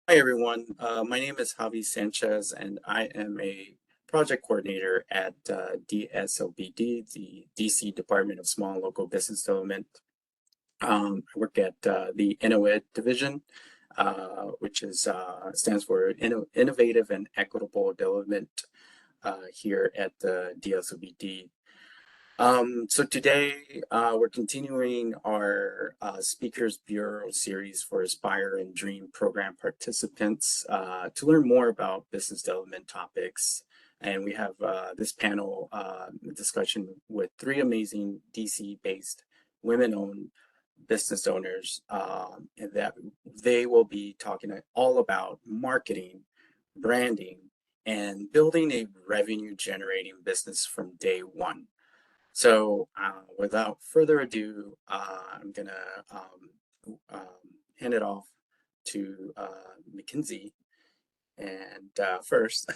Hi, everyone. My name is Javi Sanchez, and I am a project coordinator at DSOBD, the DC Department of Small and Local Business Development. I work at the Innovative Division, which stands for Innovative and Equitable Development here at the DSOBD. So today we're continuing our Speakers Bureau series for Aspire and Dream program participants to learn more about business development topics. And we have this panel discussion with three amazing DC-based women-owned business owners, and that they will be talking all about marketing, branding, and building a revenue-generating business from day one. So, without further ado, I'm gonna hand it off to Mackenzie, and first,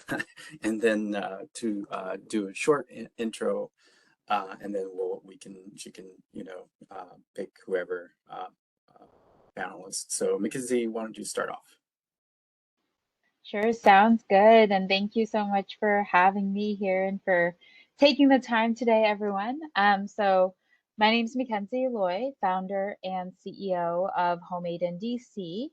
and then to do a short intro, and then she can pick whoever panelist. So, Mackenzie, why don't you start off? Sure, sounds good. And thank you so much for having me here and for taking the time today, everyone. My name is Mackenzie Loy, founder and CEO of Homemade in DC.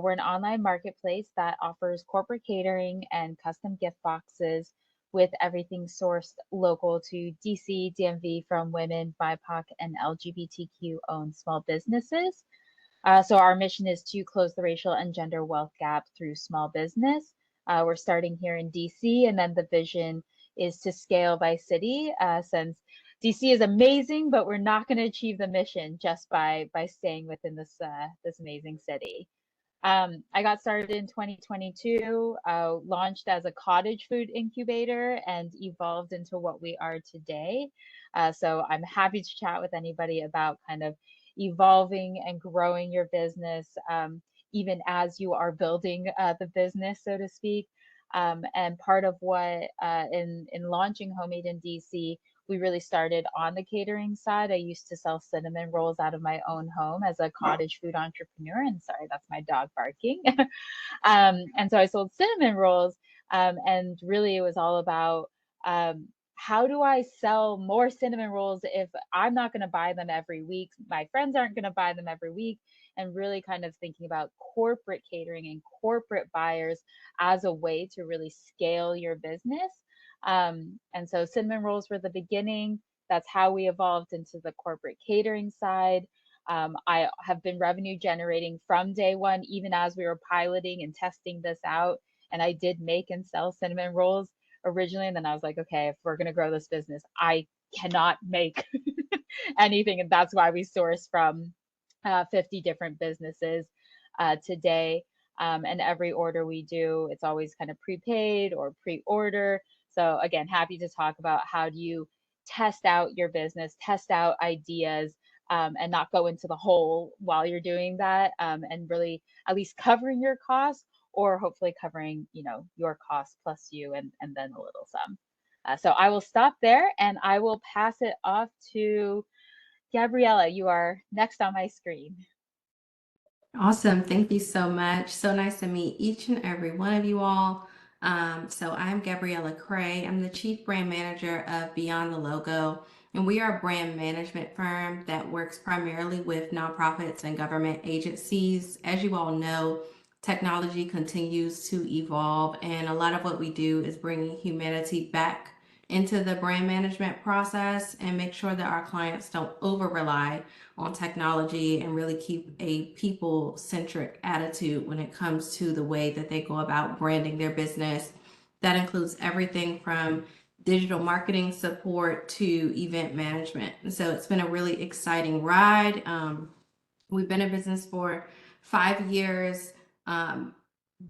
We're an online marketplace that offers corporate catering and custom gift boxes with everything sourced local to DC, DMV from women, BIPOC, and LGBTQ owned small businesses. So our mission is to close the racial and gender wealth gap through small business. We're starting here in DC, and then the vision is to scale by city. Since DC is amazing, but we're not going to achieve the mission just by staying within this amazing city. I got started in 2022, launched as a cottage food incubator, and evolved into what we are today. So I'm happy to chat with anybody about kind of evolving and growing your business, even as you are building the business, so to speak. And part of what in launching Homemade in DC, we really started on the catering side. I used to sell cinnamon rolls out of my own home as a cottage food entrepreneur. And sorry, that's my dog barking. And so I sold cinnamon rolls. And really, it was all about how do I sell more cinnamon rolls if I'm not going to buy them every week? My friends aren't going to buy them every week. And really kind of thinking about corporate catering and corporate buyers as a way to really scale your business. And so cinnamon rolls were the beginning. That's how we evolved into the corporate catering side. I have been revenue generating from day one, even as we were piloting and testing this out. And I did make and sell cinnamon rolls originally. And then I was like, okay, if we're going to grow this business, I cannot make anything. And that's why we source from 50 different businesses today. And every order we do, it's always kind of prepaid or pre-order. So again, happy to talk about how do you test out your business, test out ideas, and not go into the hole while you're doing that, and really at least covering your costs or hopefully covering, your costs plus you and then a little some. So I will stop there and I will pass it off to Gabriella. You are next on my screen. Awesome. Thank you so much. So nice to meet each and every one of you all. So I'm Gabriella Cray. I'm the Chief Brand Manager of Beyond the Logo, and we are a brand management firm that works primarily with nonprofits and government agencies. As you all know, technology continues to evolve, and a lot of what we do is bringing humanity back into the brand management process and make sure that our clients don't over rely on technology and really keep a people centric attitude when it comes to the way that they go about branding their business. That includes everything from digital marketing support to event management. And so it's been a really exciting ride. We've been in business for 5 years.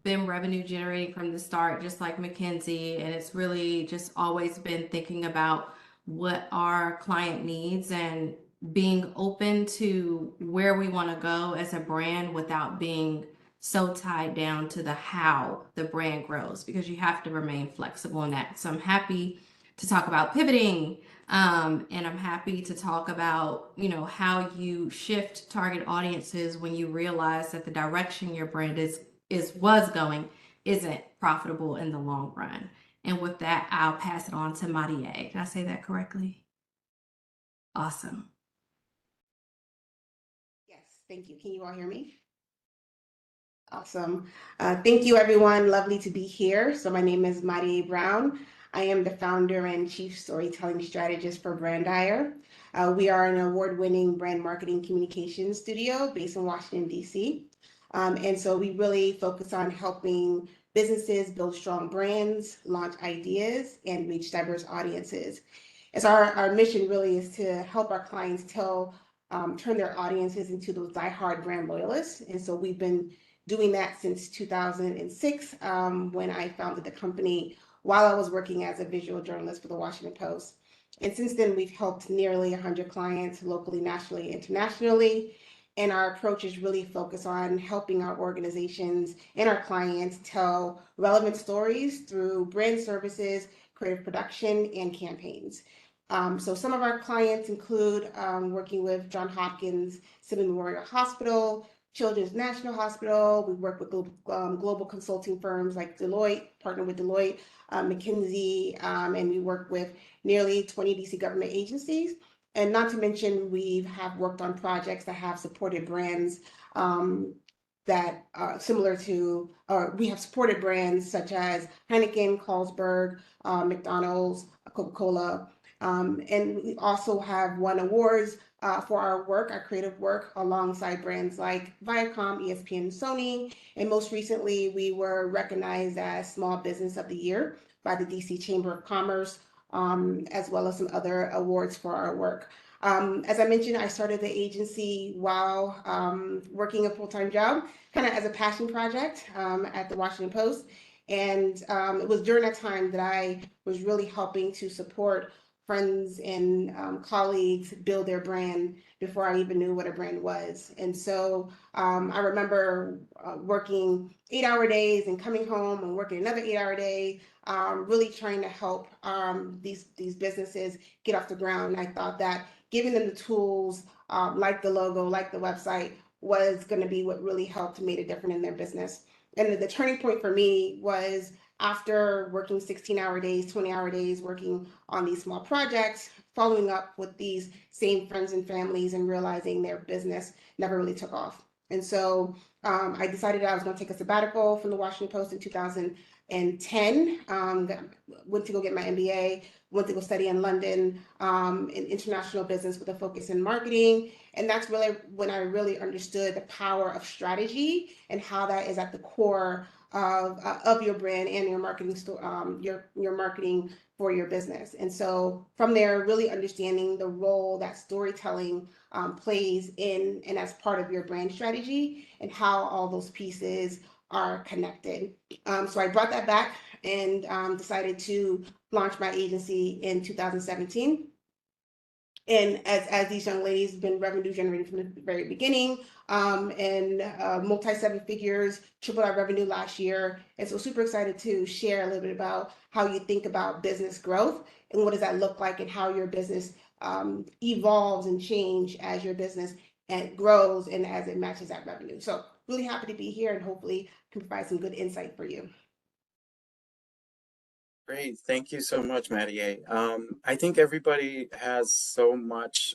Been revenue generating from the start, just like Mackenzie, and it's really just always been thinking about what our client needs and being open to where we want to go as a brand without being so tied down to the how the brand grows, because you have to remain flexible in that. So I'm happy to talk about pivoting, and I'm happy to talk about how you shift target audiences when you realize that the direction your brand is was going isn't profitable in the long run. And with that, I'll pass it on to Marie. Did I say that correctly? Awesome. Yes, thank you. Can you all hear me? Awesome. Thank you, everyone. Lovely to be here. So my name is Marie Brown. I am the founder and chief storytelling strategist for Brandire. We are an award-winning brand marketing communications studio based in Washington, D.C. And so we really focus on helping businesses build strong brands, launch ideas, and reach diverse audiences. And so our mission really is to help our clients turn their audiences into those diehard brand loyalists. And so we've been doing that since 2006, when I founded the company while I was working as a visual journalist for the Washington Post. And since then, we've helped nearly 100 clients locally, nationally, internationally. And our approach is really focused on helping our organizations and our clients tell relevant stories through brand services, creative production, and campaigns. So some of our clients include working with Johns Hopkins Civil Memorial Hospital, Children's National Hospital. We work with global consulting firms like Deloitte, partner with Deloitte, McKinsey, and we work with nearly 20 DC government agencies. And not to mention, we have worked on projects that have supported brands that are similar to, or we have supported brands such as Heineken, Carlsberg, McDonald's, Coca-Cola. And we also have won awards for our work, our creative work, alongside brands like Viacom, ESPN, Sony. And most recently, we were recognized as Small Business of the Year by the DC Chamber of Commerce, as well as some other awards for our work. As I mentioned, I started the agency while working a full-time job, kind of as a passion project at the Washington Post. And it was during that time that I was really helping to support friends and colleagues build their brand before I even knew what a brand was. And so I remember working 8-hour days and coming home and working another 8-hour day, really trying to help these businesses get off the ground. I thought that giving them the tools, like the logo, like the website, was going to be what really helped made a difference in their business. And the turning point for me was after working 16-hour days, 20-hour days, working on these small projects, following up with these same friends and families and realizing their business never really took off. And so I decided I was going to take a sabbatical from the Washington Post in 2010. Went to go get my MBA, went to go study in London in international business with a focus in marketing. And that's really when I really understood the power of strategy and how that is at the core of your brand and your marketing, your marketing for your business. And so from there, really understanding the role that storytelling plays in and as part of your brand strategy and how all those pieces are connected. So I brought that back and decided to launch my agency in 2017. And as these young ladies have been revenue generating from the very beginning, and multi 7 figures, tripled our revenue last year. And so super excited to share a little bit about how you think about business growth and what does that look like and how your business evolves and change as your business grows and as it matches that revenue. So really happy to be here and hopefully can provide some good insight for you. Great, thank you so much, Maddie. I think everybody has so much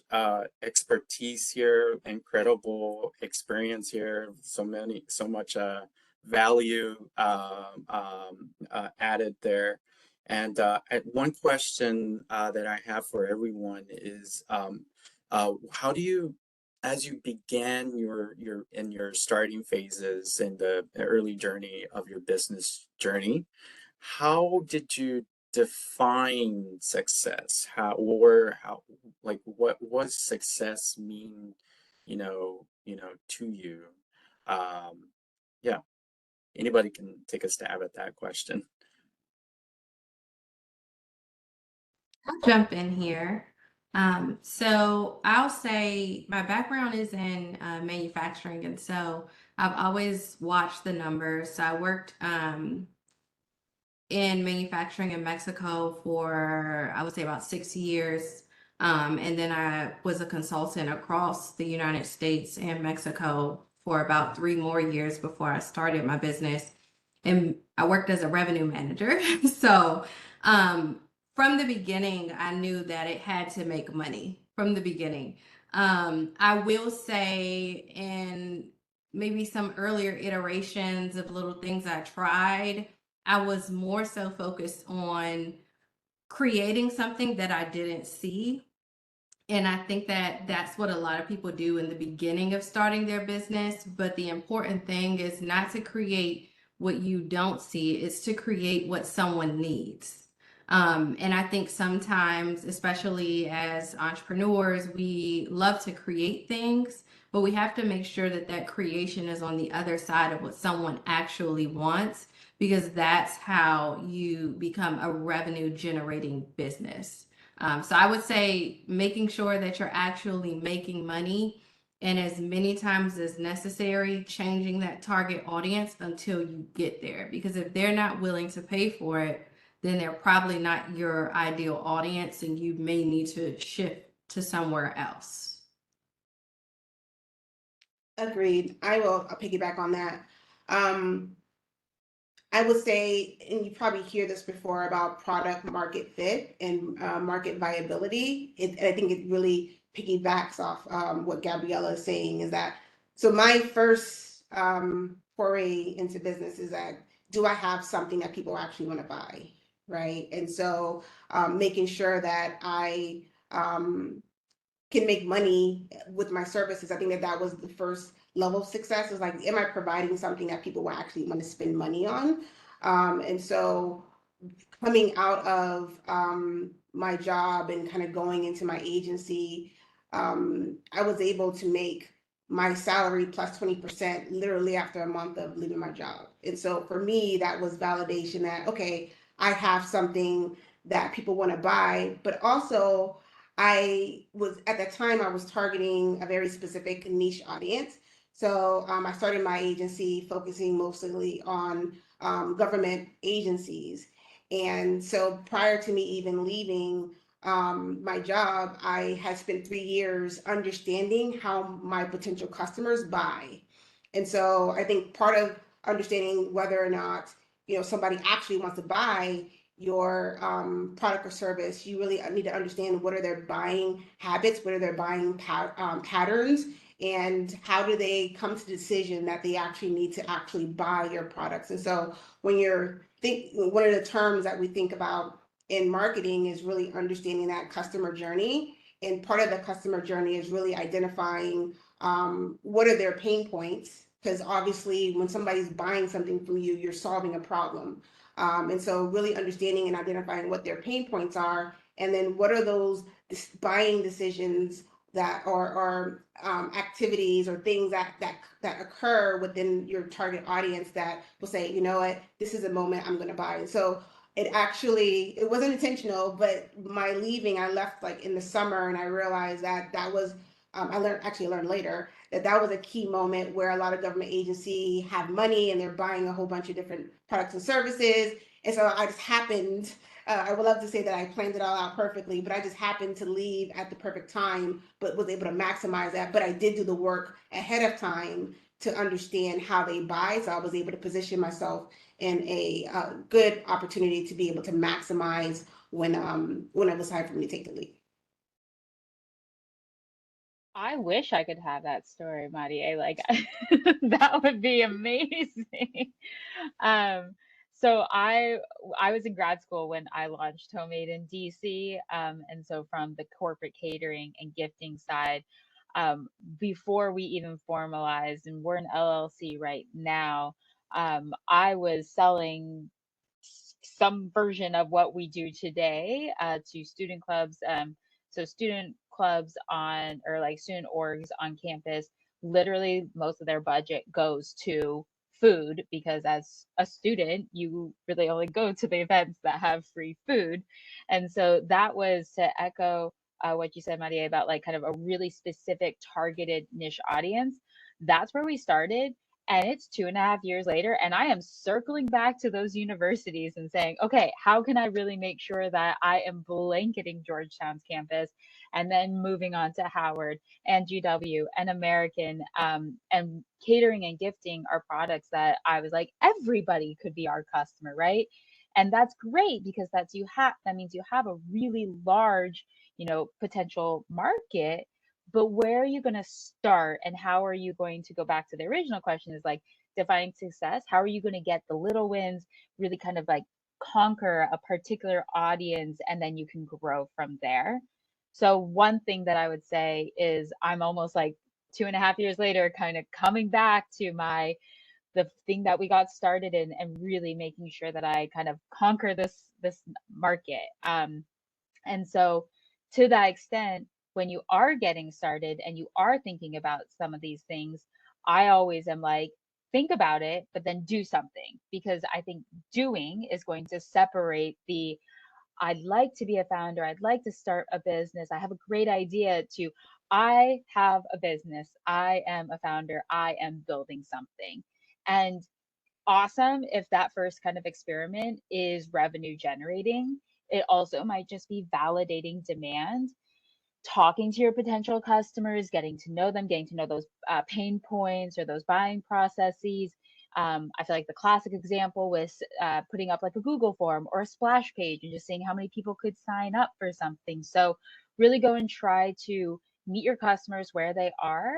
expertise here, incredible experience here, so much value added there. And one question that I have for everyone is, how do you, as you began your starting phases in the early journey of your business journey, how did you define success? What does success mean, to you? Yeah, anybody can take a stab at that question. I'll jump in here. So I'll say my background is in manufacturing, and so I've always watched the numbers. So I worked in manufacturing in Mexico for, I would say, about 6 years. And then I was a consultant across the United States and Mexico for about 3 more years before I started my business. And I worked as a revenue manager. So from the beginning, I knew that it had to make money from the beginning. I will say in maybe some earlier iterations of little things I tried, I was more so focused on creating something that I didn't see. And I think that that's what a lot of people do in the beginning of starting their business. But the important thing is not to create what you don't see, it's to create what someone needs. And I think sometimes, especially as entrepreneurs, we love to create things, but we have to make sure that that creation is on the other side of what someone actually wants, because that's how you become a revenue generating business. So I would say making sure that you're actually making money, and as many times as necessary, changing that target audience until you get there. Because if they're not willing to pay for it, then they're probably not your ideal audience and you may need to shift to somewhere else. Agreed. I'll piggyback on that. Um, I would say, and you probably hear this before about product market fit and market viability. I think it really piggybacks off what Gabriella is saying is that, so my first foray into business is that, do I have something that people actually want to buy? Right. And so making sure that I can make money with my services. I think that was the first level of success, is like, am I providing something that people will actually want to spend money on? And so coming out of my job and kind of going into my agency, I was able to make my salary plus 20% literally after a month of leaving my job. And so for me, that was validation that, okay, I have something that people want to buy, but also I was, at that time, I was targeting a very specific niche audience. So I started my agency focusing mostly on government agencies. And so prior to me even leaving my job, I had spent 3 years understanding how my potential customers buy. And so I think part of understanding whether or not, somebody actually wants to buy your product or service, you really need to understand what are their buying habits, what are their buying patterns, and how do they come to the decision that they actually need to actually buy your products. And so when one of the terms that we think about in marketing is really understanding that customer journey. And part of the customer journey is really identifying what are their pain points, because obviously when somebody's buying something from you, you're solving a problem. And so really understanding and identifying what their pain points are, and then what are those buying decisions that are activities or things that occur within your target audience that will say, you know what, this is a moment I'm going to buy. And so it wasn't intentional, but my leaving, I left like in the summer, and I realized that was I learned later that was a key moment where a lot of government agency have money and they're buying a whole bunch of different products and services. And so I just happened, I would love to say that I planned it all out perfectly, but I just happened to leave at the perfect time, but was able to maximize that. But I did do the work ahead of time to understand how they buy. So I was able to position myself in a good opportunity to be able to maximize when it was time for me to take the lead. I wish I could have that story, Maddie. Like that would be amazing. Um, so I was in grad school when I launched Homemade in DC. And so from the corporate catering and gifting side, before we even formalized, and we're an LLC right now, I was selling some version of what we do today to student clubs. So student clubs on, or like student orgs on campus, literally most of their budget goes to food, because as a student you really only go to the events that have free food. And so that was to echo what you said, Maria, about like kind of a really specific targeted niche audience. That's where we started. And it's 2.5 years later, and I am circling back to those universities and saying, okay, how can I really make sure that I am blanketing Georgetown's campus and then moving on to Howard and GW and American, and catering and gifting are products that I was like, everybody could be our customer, right? And that's great because that means you have a really large, potential market. But where are you going to start, and how are you going to go back to the original question is like defining success? How are you going to get the little wins, really kind of like conquer a particular audience, and then you can grow from there? So one thing that I would say is I'm almost like 2.5 years later, kind of coming back to the thing that we got started in and really making sure that I kind of conquer this market. And so, to that extent, when you are getting started and you are thinking about some of these things, I always am like, think about it, but then do something, because I think doing is going to separate the I'd like to be a founder, I'd like to start a business, I have a great idea, to I have a business, I am a founder, I am building something. And awesome if that first kind of experiment is revenue generating. It also might just be validating demand, talking to your potential customers, getting to know them, getting to know those pain points or those buying processes. I feel like the classic example was putting up like a Google form or a splash page and just seeing how many people could sign up for something. So really go and try to meet your customers where they are,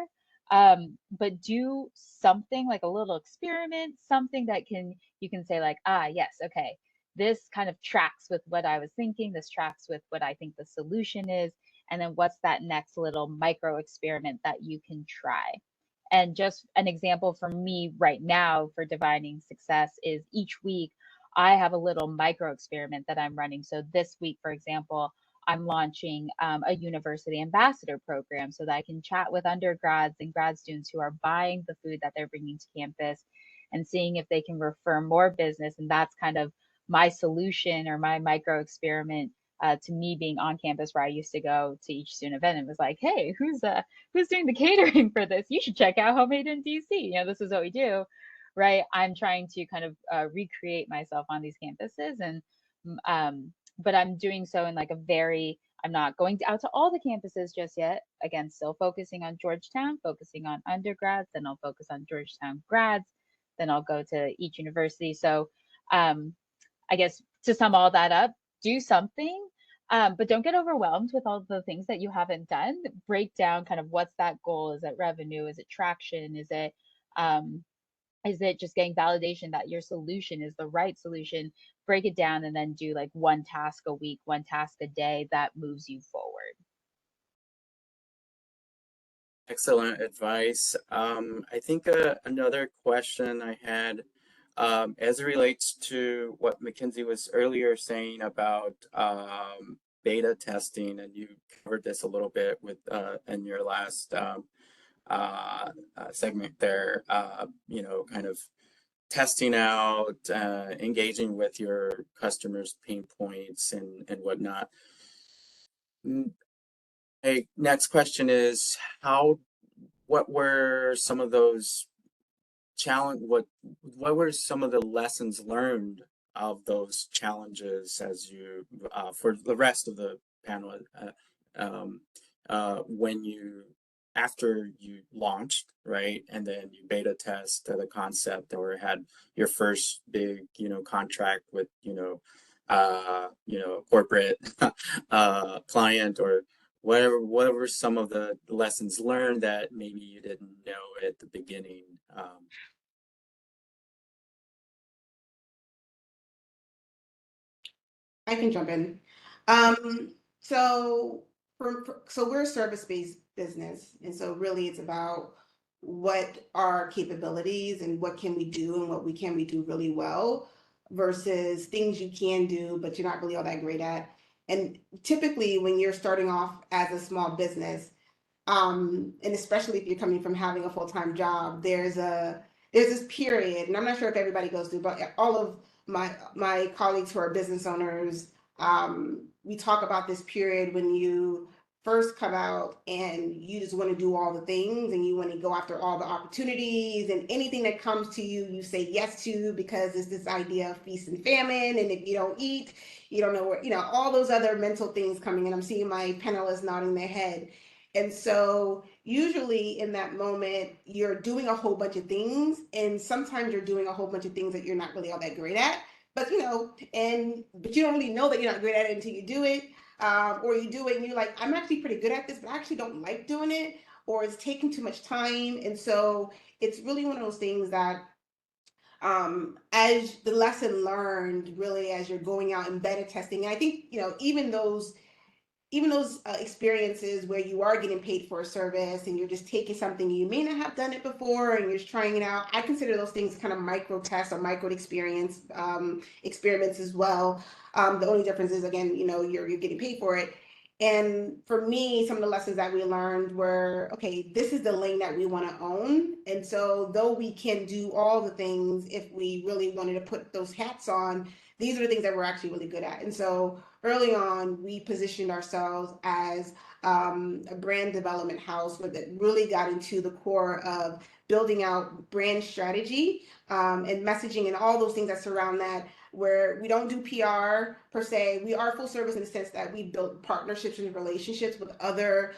but do something like a little experiment, something that you can say like, yes, okay, this kind of tracks with what I was thinking, this tracks with what I think the solution is, and then what's that next little micro experiment that you can try. And just an example for me right now for defining success is each week I have a little micro experiment that I'm running. So this week, for example, I'm launching a university ambassador program so that I can chat with undergrads and grad students who are buying the food that they're bringing to campus and seeing if they can refer more business. And that's kind of my solution or my micro experiment to me being on campus, where I used to go to each student event and was like, hey, who's doing the catering for this? You should check out Homemade in DC. This is what we do, right? I'm trying to kind of recreate myself on these campuses, and but I'm doing so in like I'm not going out to all the campuses just yet. Again, still focusing on Georgetown, focusing on undergrads, then I'll focus on Georgetown grads, then I'll go to each university. So I guess to sum all that up, do something, but don't get overwhelmed with all the things that you haven't done. Break down kind of what's that goal. Is it revenue? Is it traction? Is it just getting validation that your solution is the right solution? Break it down and then do like one task a week, one task a day that moves you forward. Excellent advice. I think another question I had, as it relates to what Mackenzie was earlier saying about beta testing, and you covered this a little bit with in your last segment there. Kind of testing out, engaging with your customers' pain points and whatnot. Next question is what were some of those what were some of the lessons learned of those challenges as you for the rest of the panel, when you after you launched, right, and then you beta test the concept or had your first big contract with corporate client, or what were some of the lessons learned that maybe you didn't know at the beginning? I can jump in. So so we're a service-based business, and so really it's about what are capabilities and what can we do and what can we do really well versus things you can do but you're not really all that great at. And typically when you're starting off as a small business, and especially if you're coming from having a full-time job, there's this period, and I'm not sure if everybody goes through, but all of my colleagues who are business owners, we talk about this period when you first come out and you just want to do all the things and you want to go after all the opportunities, and anything that comes to you, you say yes to, because it's this idea of feast and famine. And if you don't eat, you don't know where, all those other mental things coming in. I'm seeing my panelists nodding their head. And so usually in that moment, you're doing a whole bunch of things. And sometimes you're doing a whole bunch of things that you're not really all that great at. But but you don't really know that you're not great at it until you do it. Or you do it and you're like, I'm actually pretty good at this, but I actually don't like doing it, or it's taking too much time. And so it's really one of those things that, as the lesson learned, really, as you're going out and beta testing, and I think, even those experiences where you are getting paid for a service and you're just taking something, you may not have done it before and you're just trying it out. I consider those things kind of micro tests or micro experiments as well. The only difference is, again, you're getting paid for it. And for me, some of the lessons that we learned were, okay, this is the lane that we want to own. And so though we can do all the things, if we really wanted to put those hats on, these are the things that we're actually really good at. And so early on, we positioned ourselves as a brand development house that really got into the core of building out brand strategy, and messaging and all those things that surround that, where we don't do PR per se. We are full service in the sense that we build partnerships and relationships with other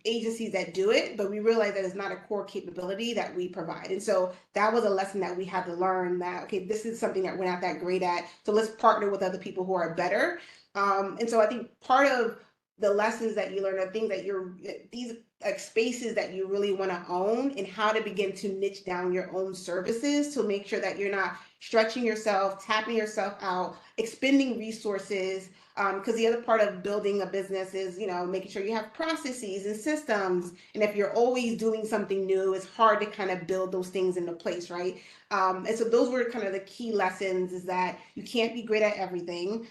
agencies that do it, but we realize that it's not a core capability that we provide. And so that was a lesson that we had to learn, that, okay, this is something that we're not that great at. So let's partner with other people who are better. And so I think part of the lessons that you learn are things that these like spaces that you really want to own, and how to begin to niche down your own services to make sure that you're not stretching yourself, tapping yourself out, expending resources. Because the other part of building a business is, making sure you have processes and systems. And if you're always doing something new, it's hard to kind of build those things into place, right? And so those were kind of the key lessons, is that you can't be great at everything.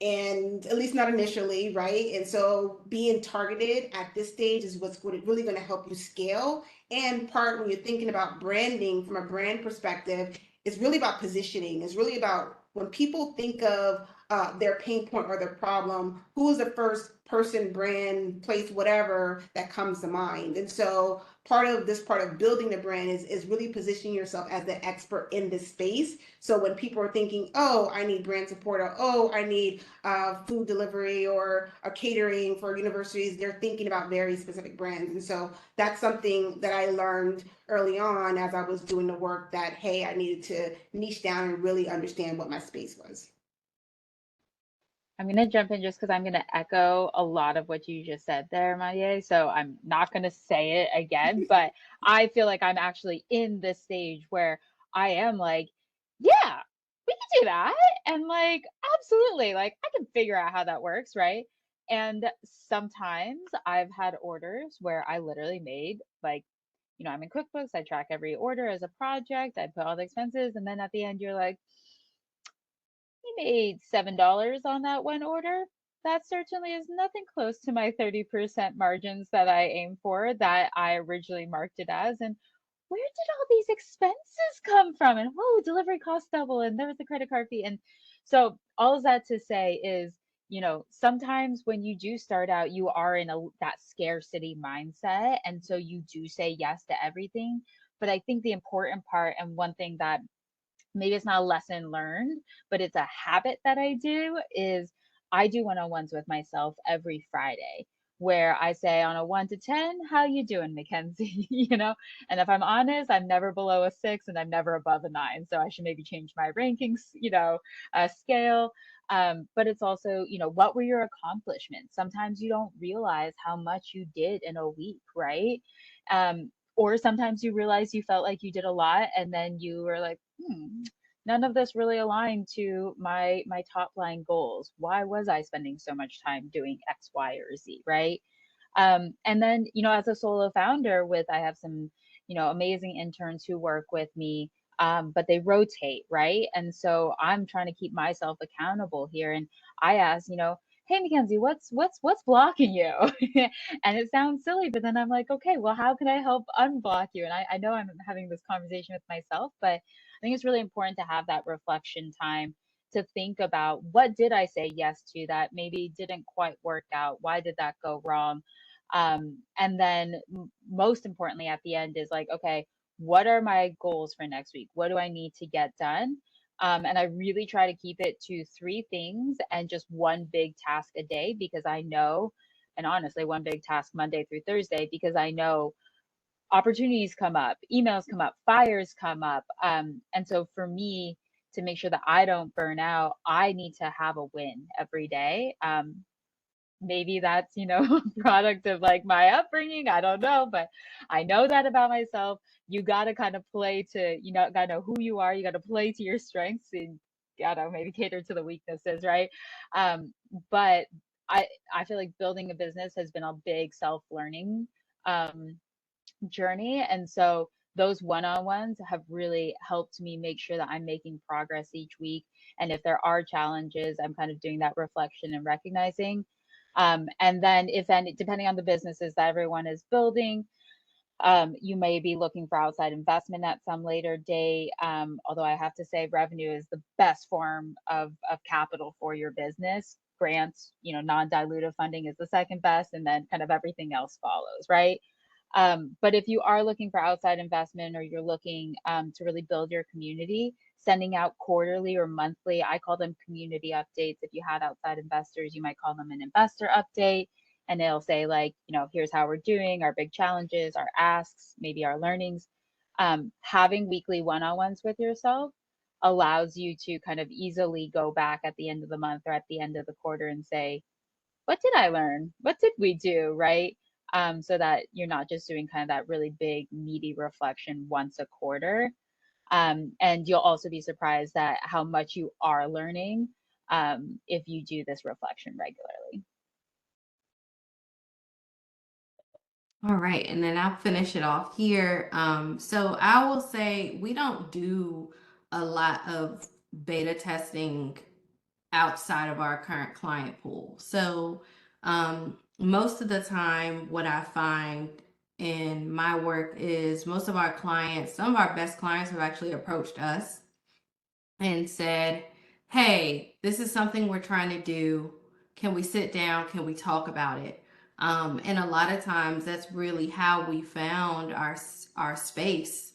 And at least not initially, right? And so being targeted at this stage is what's really going to help you scale. And part, when you're thinking about branding from a brand perspective, it's really about positioning. It's really about, when people think of their pain point or their problem, who is the first person, brand, place, whatever that comes to mind. And so part of building the brand is really positioning yourself as the expert in this space. So when people are thinking, oh, I need brand support, or oh, I need food delivery or a catering for universities, they're thinking about very specific brands. And so that's something that I learned early on as I was doing the work, that, hey, I needed to niche down and really understand what my space was. I'm going to jump in just because I'm going to echo a lot of what you just said there, Marie. So I'm not going to say it again, but I feel like I'm actually in this stage where I am like, yeah, we can do that. And like, absolutely, like I can figure out how that works, right? And sometimes I've had orders where I literally made like, I'm in QuickBooks, I track every order as a project, I put all the expenses, and then at the end, you're like, you made $7 on that one order. That certainly is nothing close to my 30% margins that I aim for, that I originally marked it as. And where did all these expenses come from? And oh, delivery cost double, and there was the credit card fee. And so all of that to say is, sometimes when you do start out, you are in that scarcity mindset. And so you do say yes to everything. But I think the important part, and one thing that maybe it's not a lesson learned, but it's a habit that I do, is I do one-on-ones with myself every Friday, where I say, on a 1 to 10, how you doing, Mackenzie? And if I'm honest, I'm never below a 6 and I'm never above a 9. So I should maybe change my rankings, scale. But it's also, what were your accomplishments? Sometimes you don't realize how much you did in a week, right? Or sometimes you realize you felt like you did a lot, and then you were like, none of this really aligned to my top line goals. Why was I spending so much time doing X, Y, or Z, right? And then, as a solo founder, I have some, amazing interns who work with me, but they rotate, right? And so I'm trying to keep myself accountable here. And I ask, hey, Mackenzie, what's blocking you? And it sounds silly, but then I'm like, okay, well, how can I help unblock you? And I know I'm having this conversation with myself, but I think it's really important to have that reflection time to think about, what did I say yes to that maybe didn't quite work out? Why did that go wrong? And then most importantly at the end is like, okay, what are my goals for next week? What do I need to get done? And I really try to keep it to three things and just one big task a day, because I know, and honestly, one big task Monday through Thursday, because I know opportunities come up, emails come up, fires come up. And so for me, to make sure that I don't burn out, I need to have a win every day. Maybe that's, a product of like my upbringing. I don't know, but I know that about myself. You got to kind of play to, got to know who you are. You got to play to your strengths and gotta maybe cater to the weaknesses, right? But I feel like building a business has been a big self-learning um, journey. And so those one-on-ones have really helped me make sure that I'm making progress each week. And if there are challenges, I'm kind of doing that reflection and recognizing. And then if any, depending on the businesses that everyone is building, you may be looking for outside investment at some later date. Although I have to say revenue is the best form of capital for your business. Grants, non-dilutive funding is the second best, and then kind of everything else follows, right? But if you are looking for outside investment, or you're looking to really build your community, sending out quarterly or monthly, I call them community updates. If you had outside investors, you might call them an investor update. And it'll say, like, here's how we're doing, our big challenges, our asks, maybe our learnings. Having weekly one-on-ones with yourself allows you to kind of easily go back at the end of the month or at the end of the quarter and say, what did I learn? What did we do? Right. So that you're not just doing kind of that really big, meaty reflection once a quarter. And you'll also be surprised at how much you are learning if you do this reflection regularly. All right, and then I'll finish it off here. So I will say we don't do a lot of beta testing outside of our current client pool. So most of the time, what I find in my work is most of our clients, some of our best clients have actually approached us and said, hey, this is something we're trying to do. Can we sit down? Can we talk about it? And a lot of times that's really how we found our space.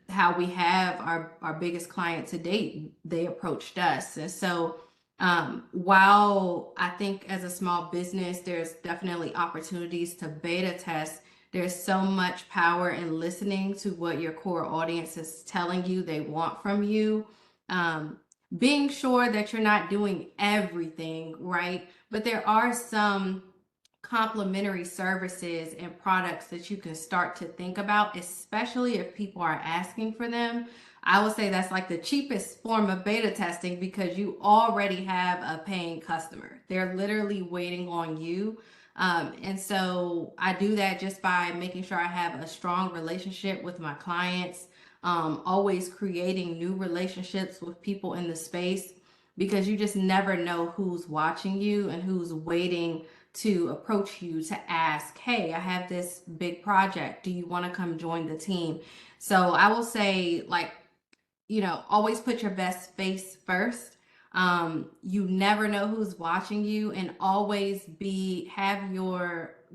How we have our biggest client to date, they approached us. And so while I think as a small business, there's definitely opportunities to beta test, there's so much power in listening to what your core audience is telling you they want from you. Um, Being sure that you're not doing everything, right? But there are some complementary services and products that you can start to think about, especially if people are asking for them. I would say that's like the cheapest form of beta testing because you already have a paying customer. They're literally waiting on you. And so I do that just by making sure I have a strong relationship with my clients, always creating new relationships with people in the space because you just never know who's watching you and who's waiting to approach you to ask, hey, I have this big project. Do you want to come join the team? So I will say, like, always put your best face first. You never know who's watching you, and always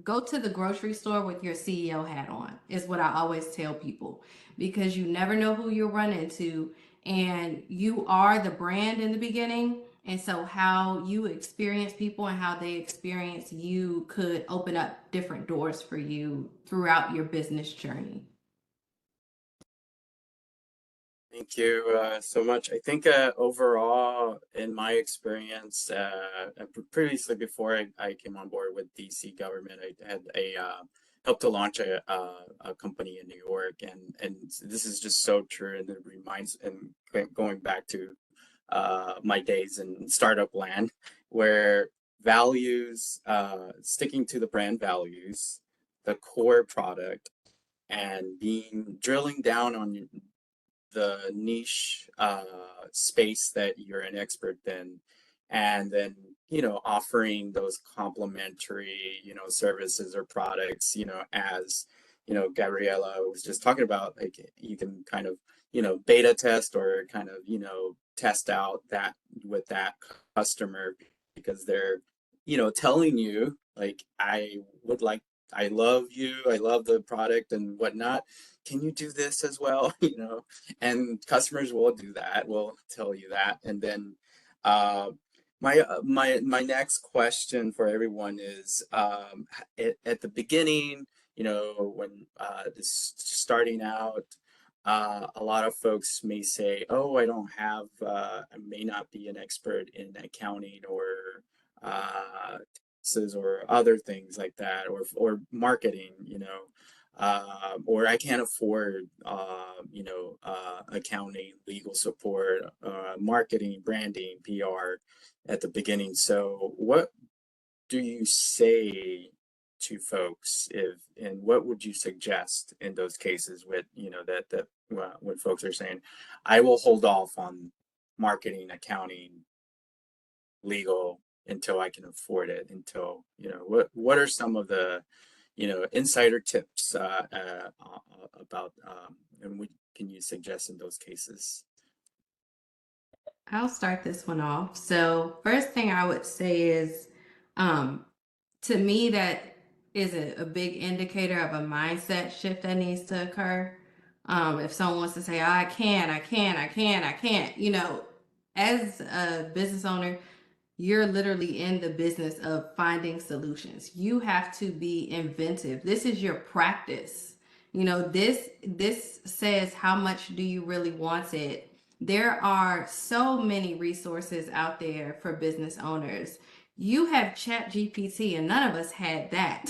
go to the grocery store with your CEO hat on, is what I always tell people, because you never know who you'll run into, and you are the brand in the beginning. And so how you experience people and how they experience you could open up different doors for you throughout your business journey. Thank you so much. I think overall, in my experience, previously before I came on board with DC government, I had helped to launch a company in New York, and this is just so true, and it reminds, and going back to my days in startup land, where values, sticking to the brand values, the core product, and drilling down on the niche space that you're an expert in, and then offering those complementary services or products as Gabriella was just talking about, like you can kind of, beta test or kind of, test out that with that customer because they're, telling you like, I love you, I love the product and whatnot. Can you do this as well? And customers will do that, will tell you that. And then my next question for everyone is at the beginning, when this starting out, a lot of folks may say, "Oh, I may not be an expert in accounting or taxes or other things like that, or marketing, or I can't afford, accounting, legal support, marketing, branding, PR at the beginning." So, what do you say to folks and what would you suggest in those cases with, that when folks are saying, I will hold off on marketing, accounting, legal until I can afford it, until, what are some of the, insider tips about, and what can you suggest in those cases? I'll start this one off. So, first thing I would say is, um, to me, that is a big indicator of a mindset shift that needs to occur. If someone wants to say, I can't, I can't, I can't, I can't, as a business owner, you're literally in the business of finding solutions. You have to be inventive. This is your practice. This says how much do you really want it. There are so many resources out there for business owners. You have Chat GPT, and none of us had that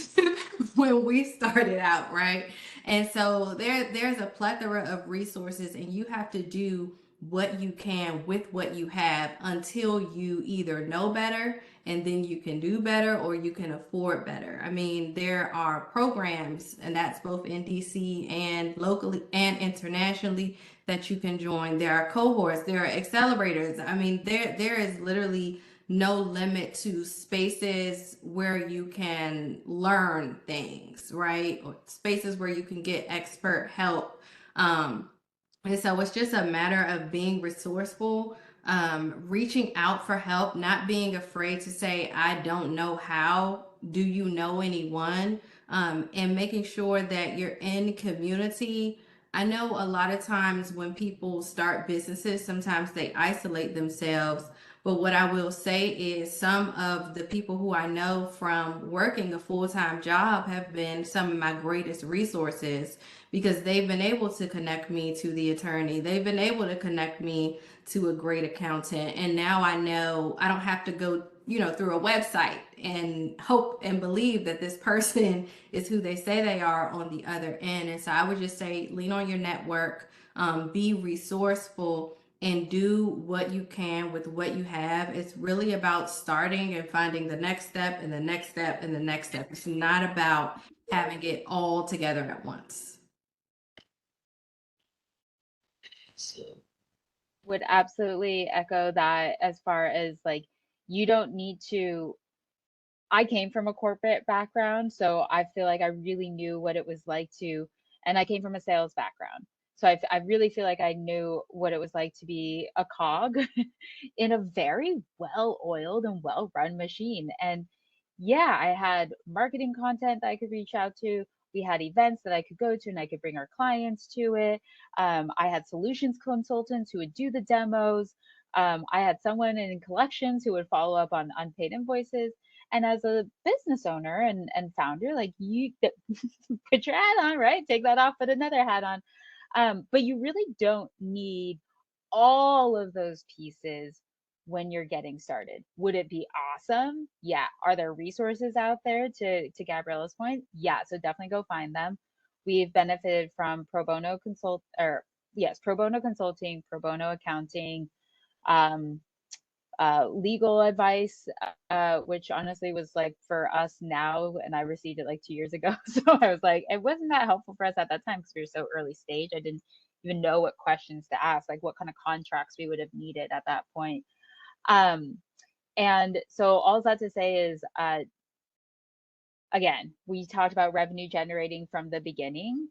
when we started out, right? And so there's a plethora of resources, and you have to do what you can with what you have until you either know better and then you can do better or you can afford better. I mean, there are programs, and that's both in DC and locally and internationally, that you can join. There are cohorts, there are accelerators. I mean, there is literally no limit to spaces where you can learn things, right? Or spaces where you can get expert help. And so it's just a matter of being resourceful, reaching out for help, not being afraid to say, I don't know how. Do you know anyone? And making sure that you're in community. I know a lot of times when people start businesses, sometimes they isolate themselves. But what I will say is some of the people who I know from working a full-time job have been some of my greatest resources because they've been able to connect me to the attorney. They've been able to connect me to a great accountant. And now I know I don't have to go, through a website and hope and believe that this person is who they say they are on the other end. And so I would just say lean on your network, be resourceful, and do what you can with what you have. It's really about starting and finding the next step and the next step and the next step. It's not about having it all together at once. Would absolutely echo that as far as like, you don't need to. I came from a corporate background, so I feel like I really knew what it was like to, and I came from a sales background. So I really feel like I knew what it was like to be a cog in a very well-oiled and well-run machine. And yeah, I had marketing content that I could reach out to. We had events that I could go to and I could bring our clients to it. I had solutions consultants who would do the demos. I had someone in collections who would follow up on unpaid invoices. And as a business owner and founder, like you put your hat on, right? Take that off, put another hat on. But you really don't need all of those pieces when you're getting started. Would it be awesome? Yeah. Are there resources out there to Gabriella's point? Yeah. So definitely go find them. We've benefited from pro bono consulting, pro bono accounting, um, legal advice, which honestly was like for us now, and I received it like 2 years ago. So I was like, it wasn't that helpful for us at that time because we were so early stage. I didn't even know what questions to ask, like what kind of contracts we would have needed at that point. And so all that to say is, again, we talked about revenue generating from the beginning.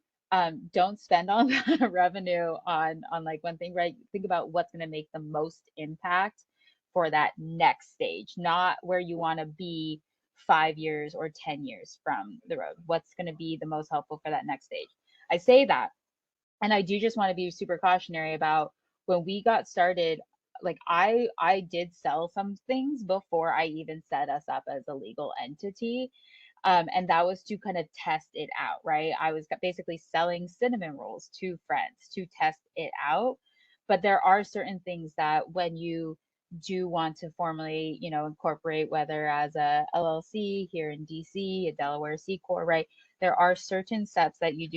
Don't spend all that revenue on like one thing, right? Think about what's going to make the most impact for that next stage, not where you want to be 5 years or 10 years from the road. What's going to be the most helpful for that next stage? I say that, and I do just want to be super cautionary about when we got started. Like I did sell some things before I even set us up as a legal entity, and that was to kind of test it out, right? I was basically selling cinnamon rolls to friends to test it out. But there are certain things that when you do want to formally, incorporate, whether as a LLC here in DC, a Delaware C Corp, right? There are certain steps that you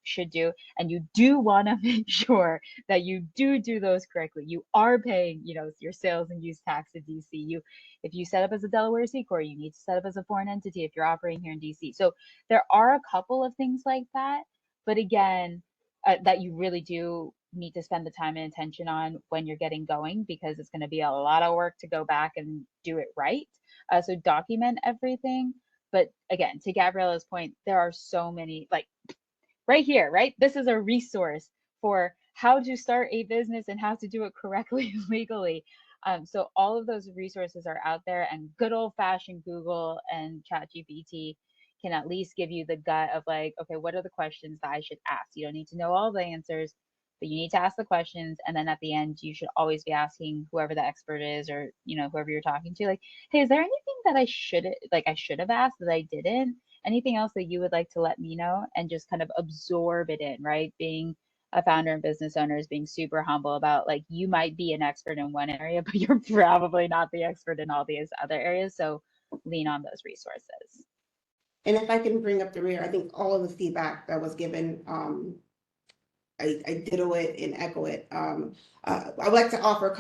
should do, and you do want to make sure that you do those correctly. You are paying, your sales and use tax to DC. If you set up as a Delaware C Corp, you need to set up as a foreign entity if you're operating here in DC. So there are a couple of things like that, but again, that you really do need to spend the time and attention on when you're getting going, because it's going to be a lot of work to go back and do it right. So document everything. But again, to Gabriella's point, there are so many, like right here, right? This is a resource for how to start a business and how to do it correctly legally. So all of those resources are out there, and good old fashioned Google and ChatGPT can at least give you the gut of like, okay, what are the questions that I should ask? You don't need to know all the answers, but you need to ask the questions. And then at the end, you should always be asking whoever the expert is, or, whoever you're talking to, like, hey, is there anything that I should have asked that I didn't? Anything else that you would like to let me know? And just kind of absorb it in, right? Being a founder and business owner is being super humble about, like, you might be an expert in one area, but you're probably not the expert in all these other areas. So lean on those resources. And if I can bring up the rear, I think all of the feedback that was given, I ditto it and echo it. I would like to offer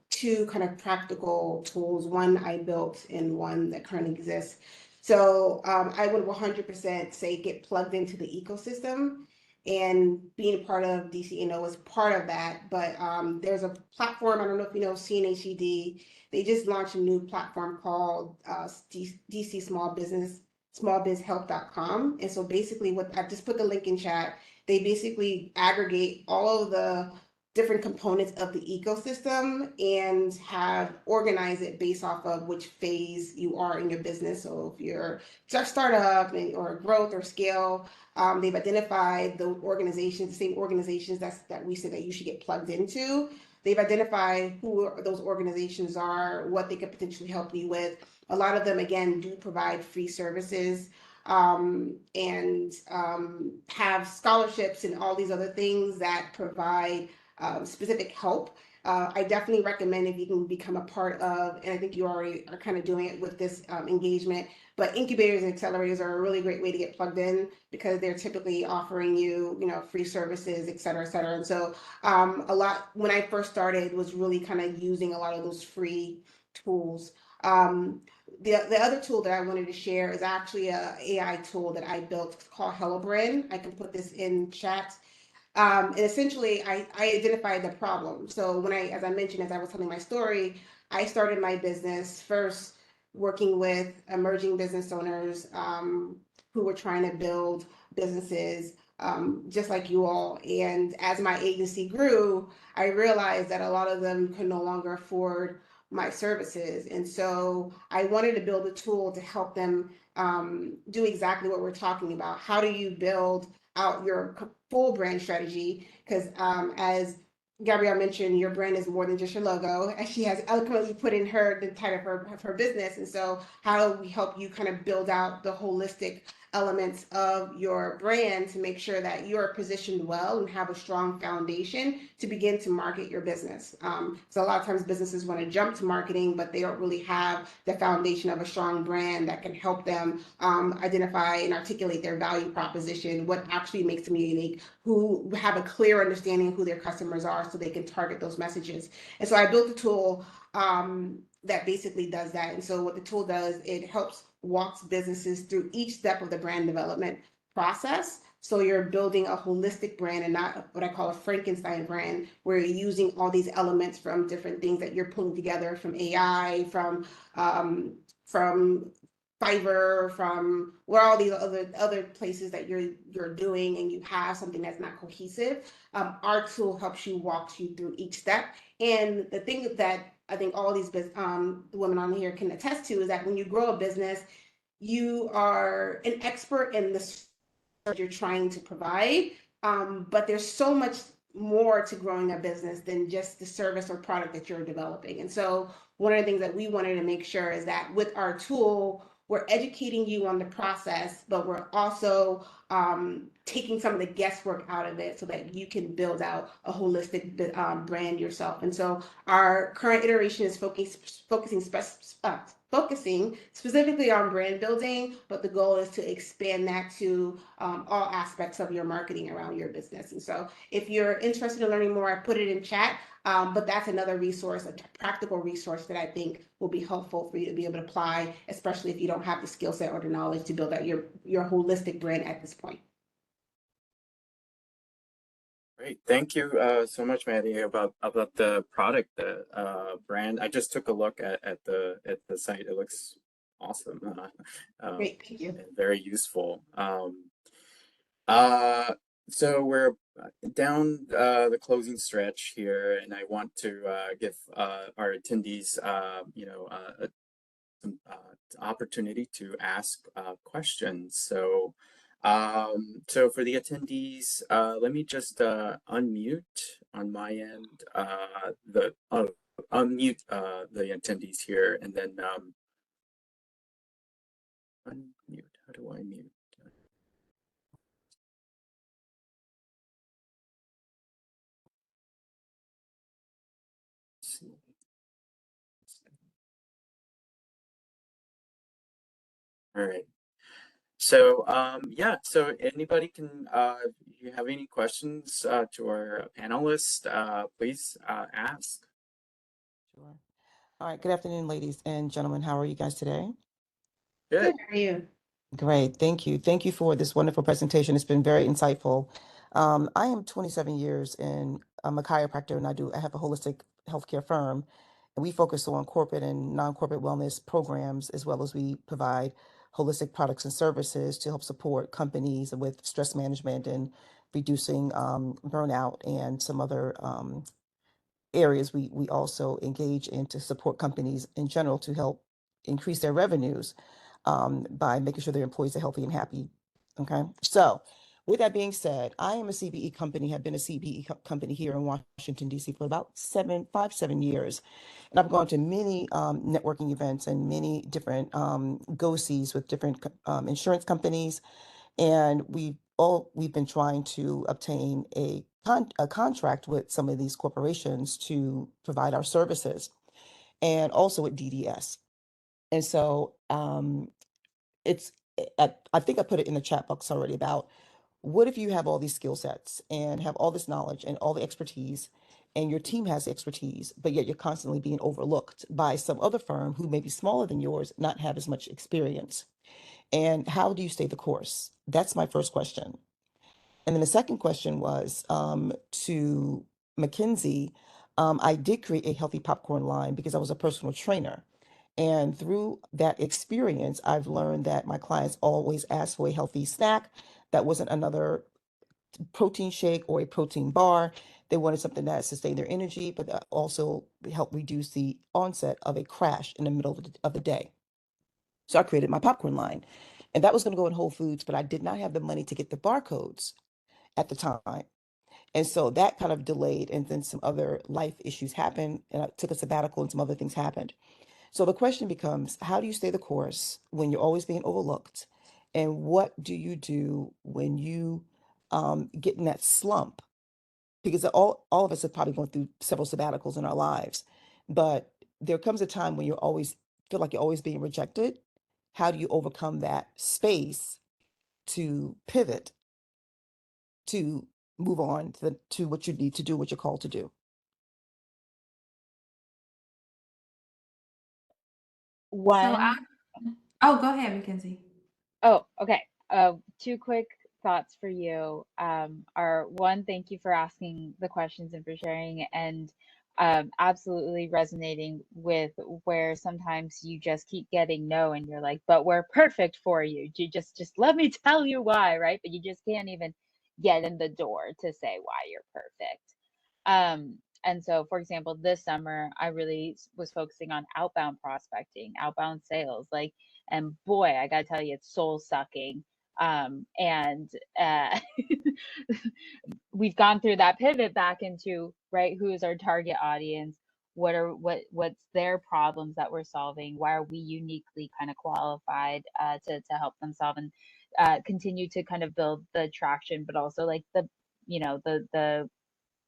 two kind of practical tools. One I built and one that currently exists. So I would 100% say get plugged into the ecosystem, and being a part of DCNO is part of that. But there's a platform, I don't know if you know CNHED, they just launched a new platform called DC smallbizhelp.com. And so basically what I just put the link in chat, they basically aggregate all of the different components of the ecosystem and have organized it based off of which phase you are in your business. So if you're just startup or growth or scale, they've identified the organizations, the same organizations that we said that you should get plugged into. They've identified who those organizations are, what they could potentially help you with. A lot of them, again, do provide free services, and have scholarships and all these other things that provide specific help. I definitely recommend if you can become a part of, and I think you already are kind of doing it with this engagement, but incubators and accelerators are a really great way to get plugged in, because they're typically offering you, free services, et cetera, et cetera. And so a lot, when I first started, was really kind of using a lot of those free tools. The other tool that I wanted to share is actually a AI tool that I built called HelloBrain. I can put this in chat. And essentially, I identified the problem. So as I mentioned, as I was telling my story, I started my business first working with emerging business owners who were trying to build businesses just like you all. And as my agency grew, I realized that a lot of them could no longer afford my services. And so I wanted to build a tool to help them do exactly what we're talking about. How do you build out your full brand strategy? Because as Gabrielle mentioned, your brand is more than just your logo, as she has eloquently put in the title of her business. And so how do we help you kind of build out the holistic elements of your brand to make sure that you're positioned well and have a strong foundation to begin to market your business? So a lot of times businesses want to jump to marketing, but they don't really have the foundation of a strong brand that can help them identify and articulate their value proposition, what actually makes them unique, who have a clear understanding of who their customers are so they can target those messages. And so I built a tool that basically does that. And so what the tool does, it helps walks businesses through each step of the brand development process. So you're building a holistic brand and not what I call a Frankenstein brand, where you're using all these elements from different things that you're pulling together from AI, from Fiverr, from where all these other places that you're doing, and you have something that's not cohesive. Our tool helps you, walks you through each step. And the thing that I think all these women on here can attest to is that when you grow a business, you are an expert in the service you're trying to provide. But there's so much more to growing a business than just the service or product that you're developing. And so one of the things that we wanted to make sure is that with our tool, we're educating you on the process, but we're also taking some of the guesswork out of it so that you can build out a holistic brand yourself. And so our current iteration is focusing specifically on brand building, but the goal is to expand that to all aspects of your marketing around your business. And so if you're interested in learning more, I put it in chat. But that's another resource, a practical resource that I think will be helpful for you to be able to apply, especially if you don't have the skill set or the knowledge to build out your holistic brand at this point. Great, thank you so much, Maddie, about the product, the brand. I just took a look at the site. It looks awesome. Great, thank you. Very useful. So we're down the closing stretch here, and I want to give our attendees, some opportunity to ask questions. So, so for the attendees, let me just unmute on my end, unmute the attendees here, and then unmute. How do I mute? Let's see. All right. So yeah, so anybody can, if you have any questions to our panelists, please ask. Sure. All right. Good afternoon, ladies and gentlemen. How are you guys today? Good. How are you? Great. Thank you. Thank you for this wonderful presentation. It's been very insightful. I am 27 years and I'm a chiropractor, and I have a holistic healthcare firm, and we focus on corporate and non-corporate wellness programs, as well as we provide holistic products and services to help support companies with stress management and reducing burnout and some other areas we also engage in to support companies in general to help increase their revenues by making sure their employees are healthy and happy. Okay. So with that being said, I am a CBE company, have been a CBE company here in Washington, D.C. for about 7 years. And I've gone to many networking events and many different go-sees with different insurance companies. And we've been trying to obtain a contract with some of these corporations to provide our services, and also with DDS. And so it's I think I put it in the chat box already about, what if you have all these skill sets and have all this knowledge and all the expertise, and your team has the expertise, but yet you're constantly being overlooked by some other firm who may be smaller than yours, not have as much experience. And how do you stay the course? That's my first question. And then the second question was to Mackenzie. I did create a healthy popcorn line because I was a personal trainer. And through that experience, I've learned that my clients always ask for a healthy snack that wasn't another protein shake or a protein bar. They wanted something that sustained their energy, but that also helped reduce the onset of a crash in the middle of the day. So I created my popcorn line. And that was going to go in Whole Foods, but I did not have the money to get the barcodes at the time. And so that kind of delayed, and then some other life issues happened, and I took a sabbatical and some other things happened. So the question becomes, how do you stay the course when you're always being overlooked? And what do you do when you get in that slump? Because all of us have probably gone through several sabbaticals in our lives, but there comes a time when you always feel like you're always being rejected. How do you overcome that space to pivot, to move on to what you need to do, what you're called to do? One. Oh, go ahead, Mackenzie. Oh, okay. Two quick thoughts for you. Are one, thank you for asking the questions and for sharing. And absolutely resonating with where sometimes you just keep getting no and you're like, but we're perfect for you. You just let me tell you why, right? But you just can't even get in the door to say why you're perfect. And so, for example, this summer, I really was focusing on outbound prospecting, outbound sales. Like, and boy, I gotta tell you, it's soul sucking. And we've gone through that pivot back into, right, who is our target audience? What's their problems that we're solving? Why are we uniquely kind of qualified to help them solve and continue to kind of build the traction, but also like the the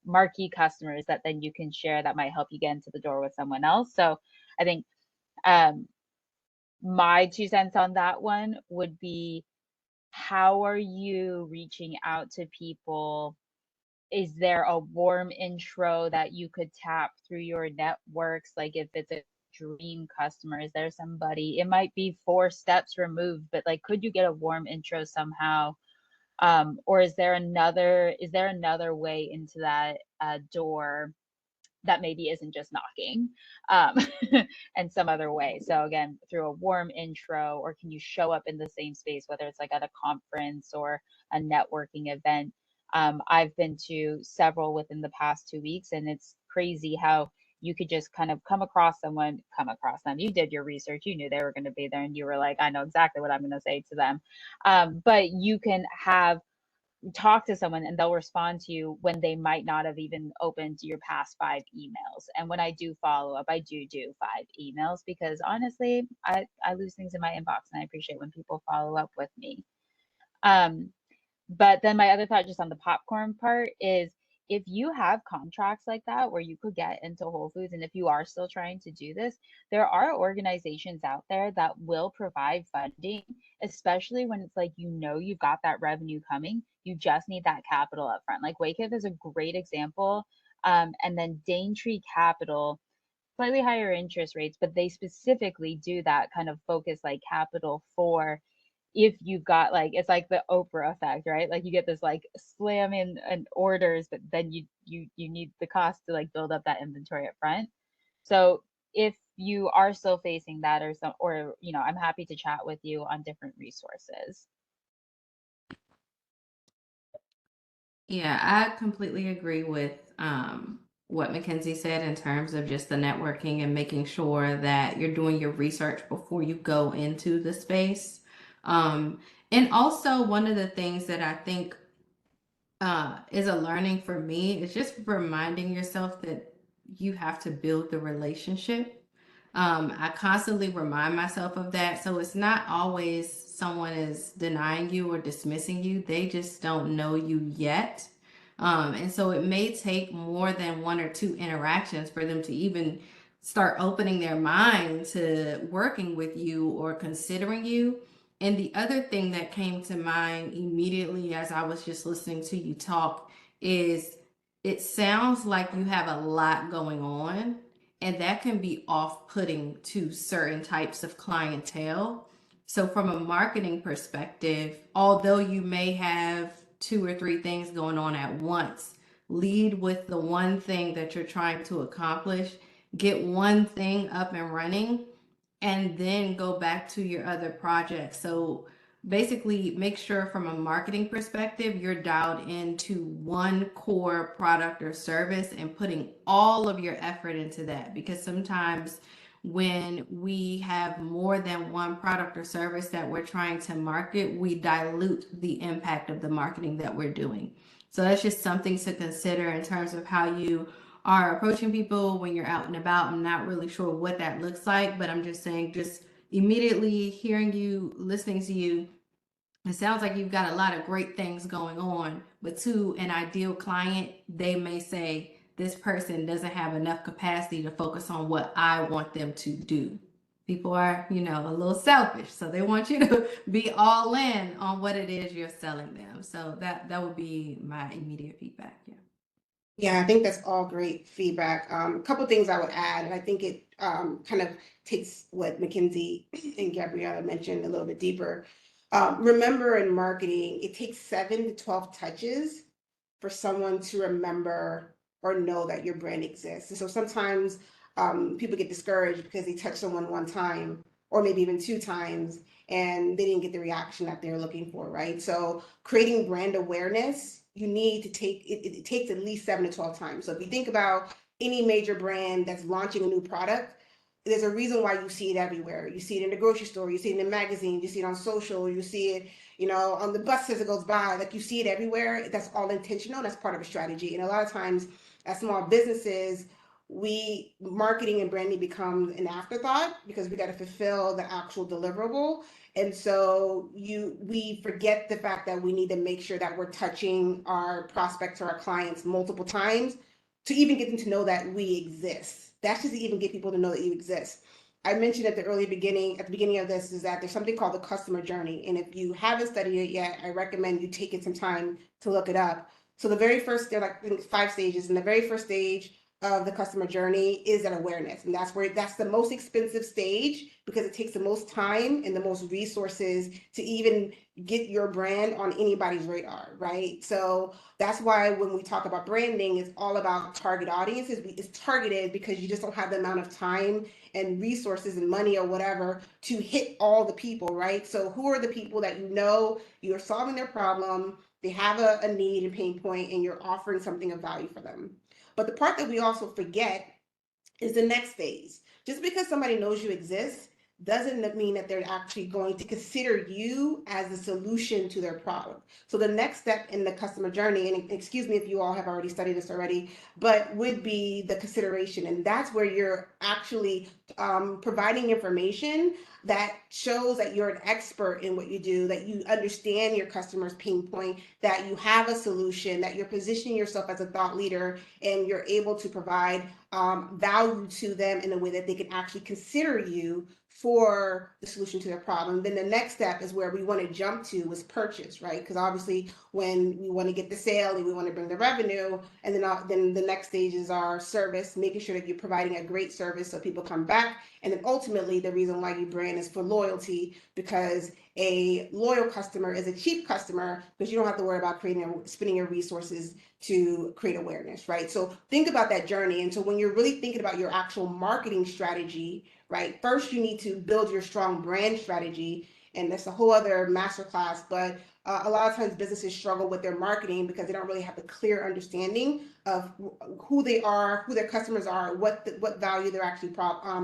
marquee customers that then you can share that might help you get into the door with someone else. So I think um, my 2 cents on that one would be, how are you reaching out to people? Is there a warm intro that you could tap through your networks? Like if it's a dream customer, is there somebody, it might be 4 steps removed, but like could you get a warm intro somehow? Or is there another way into that door that maybe isn't just knocking, um, and some other way. So again, through a warm intro, or can you show up in the same space, whether it's like at a conference or a networking event? I've been to several within the past 2 weeks, and it's crazy how you could just kind of come across them. You did your research, you knew they were going to be there, and you were like, I know exactly what I'm going to say to them. But you can talk to someone and they'll respond to you when they might not have even opened your past 5 emails. And when I do follow up, I do 5 emails, because honestly, I lose things in my inbox, and I appreciate when people follow up with me. Um, but then my other thought, just on the popcorn part, is if you have contracts like that where you could get into Whole Foods, and if you are still trying to do this, there are organizations out there that will provide funding, especially when it's like, you've got that revenue coming. You just need that capital up front. Like Waycave is a great example. And then Daintree Capital, slightly higher interest rates, but they specifically do that kind of focus, like capital for if you've got, like, it's like the Oprah effect, right? Like you get this like slam in and orders, but then you need the cost to like build up that inventory up front. So if you are still facing that, or I'm happy to chat with you on different resources. Yeah, I completely agree with what Mackenzie said in terms of just the networking and making sure that you're doing your research before you go into the space. Um, and also, one of the things that I think is a learning for me is just reminding yourself that you have to build the relationship. I constantly remind myself of that. So it's not always someone is denying you or dismissing you, they just don't know you yet. And so it may take more than 1 or 2 interactions for them to even start opening their mind to working with you or considering you. And the other thing that came to mind immediately as I was just listening to you talk is, it sounds like you have a lot going on, and that can be off-putting to certain types of clientele. So from a marketing perspective, although you may have 2 or 3 things going on at once, lead with the one thing that you're trying to accomplish, get one thing up and running, and then go back to your other projects. So basically, make sure from a marketing perspective, you're dialed into one core product or service and putting all of your effort into that. Because sometimes when we have more than one product or service that we're trying to market, we dilute the impact of the marketing that we're doing. So that's just something to consider in terms of how you are approaching people when you're out and about. I'm not really sure what that looks like, but I'm just saying, just immediately hearing you, listening to you, it sounds like you've got a lot of great things going on, but to an ideal client, they may say, this person doesn't have enough capacity to focus on what I want them to do. People are, a little selfish, so they want you to be all in on what it is you're selling them. So that would be my immediate feedback. Yeah. Yeah, I think that's all great feedback. A couple things I would add, and I think it kind of takes what Mackenzie and Gabriella mentioned a little bit deeper. Remember, in marketing, it takes 7 to 12 touches for someone to remember or know that your brand exists. And so sometimes people get discouraged because they touch someone one time or maybe even two times and they didn't get the reaction that they're looking for, right? So creating brand awareness, you need to take it takes at least 7 to 12 times. So if you think about any major brand that's launching a new product, there's a reason why you see it everywhere. You see it in the grocery store, you see it in the magazine, you see it on social, you see it, on the bus as it goes by. Like, you see it everywhere. That's all intentional. That's part of a strategy. And a lot of times as small businesses, we marketing and branding becomes an afterthought because we got to fulfill the actual deliverable. And so we forget the fact that we need to make sure that we're touching our prospects or our clients multiple times to even get them to know that we exist. That's just to even get people to know that you exist. I mentioned at the beginning of this, is that there's something called the customer journey. And if you haven't studied it yet, I recommend you taking some time to look it up. So the very first, there are like, I think, 5 stages, and the very first stage of the customer journey is that awareness. And that's the most expensive stage because it takes the most time and the most resources to even get your brand on anybody's radar, right? So that's why when we talk about branding, it's all about target audiences. It's targeted because you just don't have the amount of time and resources and money or whatever to hit all the people, right? So who are the people that you're solving their problem, they have a need and pain point, and you're offering something of value for them. But the part that we also forget is the next phase. Just because somebody knows you exist doesn't mean that they're actually going to consider you as the solution to their problem. So the next step in the customer journey, and excuse me if you all have already studied this already, but would be the consideration. And that's where you're actually providing information that shows that you're an expert in what you do, that you understand your customer's pain point, that you have a solution, that you're positioning yourself as a thought leader, and you're able to provide value to them in a way that they can actually consider you for the solution to their problem. Then the next step is where we want to jump to is purchase, right? Because obviously when we want to get the sale and we want to bring the revenue, and then the next stage is our service, making sure that you're providing a great service so people come back. And then ultimately the reason why you brand is for loyalty, because a loyal customer is a cheap customer because you don't have to worry about spending your resources to create awareness, right? So think about that journey. And so when you're really thinking about your actual marketing strategy, right, first you need to build your strong brand strategy. And that's a whole other masterclass, but a lot of times businesses struggle with their marketing because they don't really have a clear understanding of who they are, who their customers are, what value they're actually